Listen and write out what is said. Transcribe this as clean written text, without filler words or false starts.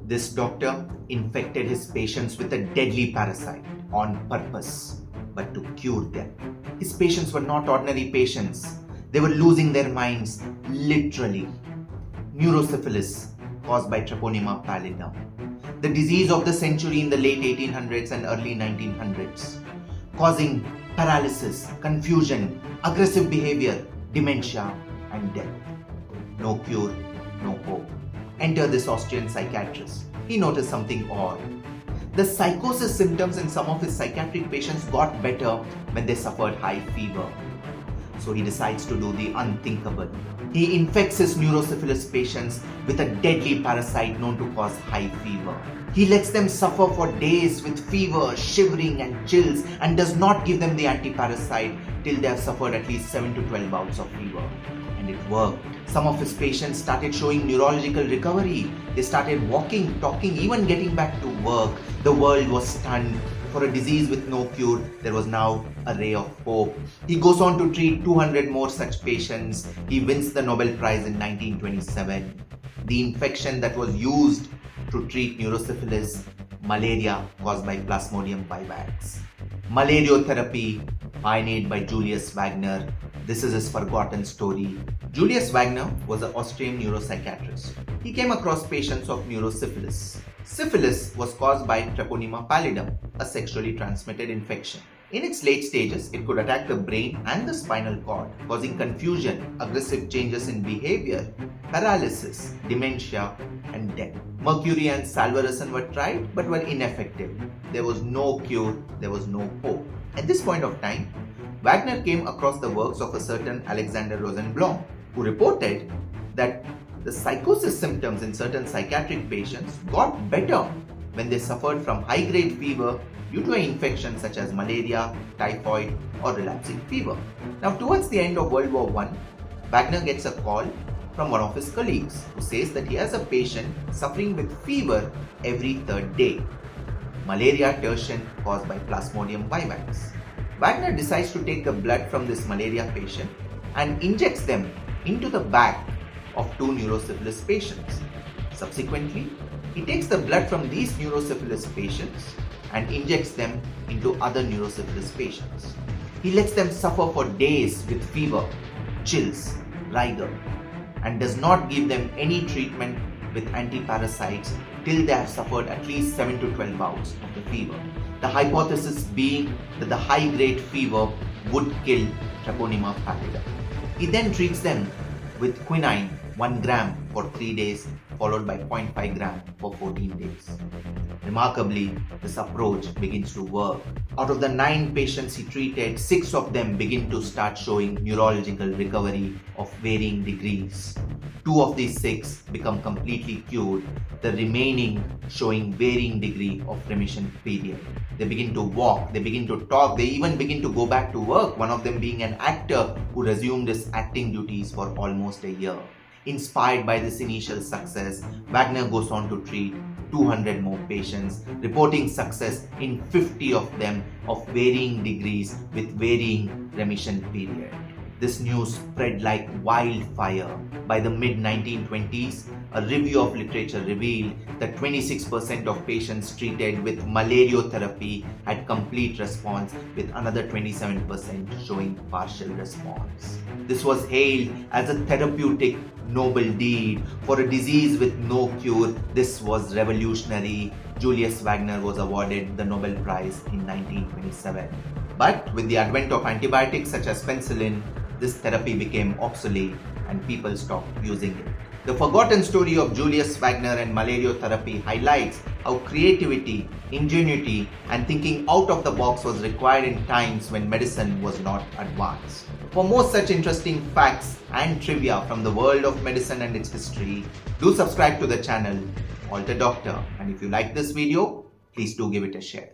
This doctor infected his patients with a deadly parasite on purpose, but to cure them. His patients were not ordinary patients. They were losing their minds, literally. Neurosyphilis caused by Treponema pallidum. The disease of the century in the late 1800s and early 1900s, causing paralysis, confusion, aggressive behavior, dementia, and death. No cure, no hope. Enter this Austrian psychiatrist. He noticed something odd. The psychosis symptoms in some of his psychiatric patients got better when they suffered high fever. So he decides to do the unthinkable. He infects his neurosyphilis patients with a deadly parasite known to cause high fever. He lets them suffer for days with fever, shivering and chills, and does not give them the anti-parasite till they have suffered at least 7 to 12 bouts of fever. And it worked. Some of his patients started showing neurological recovery. They started walking, talking, even getting back to work. The world was stunned. For a disease with no cure, there was now a ray of hope. He goes on to treat 200 more such patients. He wins the Nobel Prize in 1927. The infection that was used to treat neurosyphilis, malaria caused by Plasmodium vivax. Malariotherapy, pioneered by Julius Wagner. This is his forgotten story. Julius Wagner was an Austrian neuropsychiatrist. He came across patients of neurosyphilis. Syphilis was caused by Treponema pallidum, a sexually transmitted infection. In its late stages, it could attack the brain and the spinal cord, causing confusion, aggressive changes in behavior, paralysis, dementia, and death. Mercury and salvarsan were tried but were ineffective. There was no cure, there was no hope. At this point of time, Wagner came across the works of a certain Alexander Rosenblum, who reported that the psychosis symptoms in certain psychiatric patients got better when they suffered from high-grade fever due to an infection such as malaria, typhoid, or relapsing fever. Now, towards the end of World War I, Wagner gets a call from one of his colleagues who says that he has a patient suffering with fever every third day. Malaria tertian caused by Plasmodium vivax. Wagner decides to take the blood from this malaria patient and injects them into the back of 2 neurosyphilis patients. Subsequently, he takes the blood from these neurosyphilis patients and injects them into other neurosyphilis patients. He lets them suffer for days with fever, chills, rigor, and does not give them any treatment with anti-parasites till they have suffered at least 7 to 12 bouts of the fever. The hypothesis being that the high-grade fever would kill Treponema pallidum. He then treats them with quinine 1 gram for 3 days, followed by 0.5 gram for 14 days. Remarkably, this approach begins to work. Out of the 9 patients he treated, 6 of them begin to start showing neurological recovery of varying degrees. 2 of these 6 become completely cured, the remaining showing varying degree of remission period. They begin to walk, they begin to talk, they even begin to go back to work, one of them being an actor who resumed his acting duties for almost a year. Inspired by this initial success, Wagner goes on to treat 200 more patients, reporting success in 50 of them of varying degrees with varying remission period. This news spread like wildfire. By the mid-1920s, a review of literature revealed that 26% of patients treated with malariotherapy had complete response, with another 27% showing partial response. This was hailed as a therapeutic Nobel deed. For a disease with no cure, this was revolutionary. Julius Wagner was awarded the Nobel Prize in 1927. But with the advent of antibiotics such as penicillin, this therapy became obsolete and people stopped using it. The forgotten story of Julius Wagner and malariotherapy highlights how creativity, ingenuity, and thinking out of the box was required in times when medicine was not advanced. For more such interesting facts and trivia from the world of medicine and its history, do subscribe to the channel Alterdoctor, and if you like this video, please do give it a share.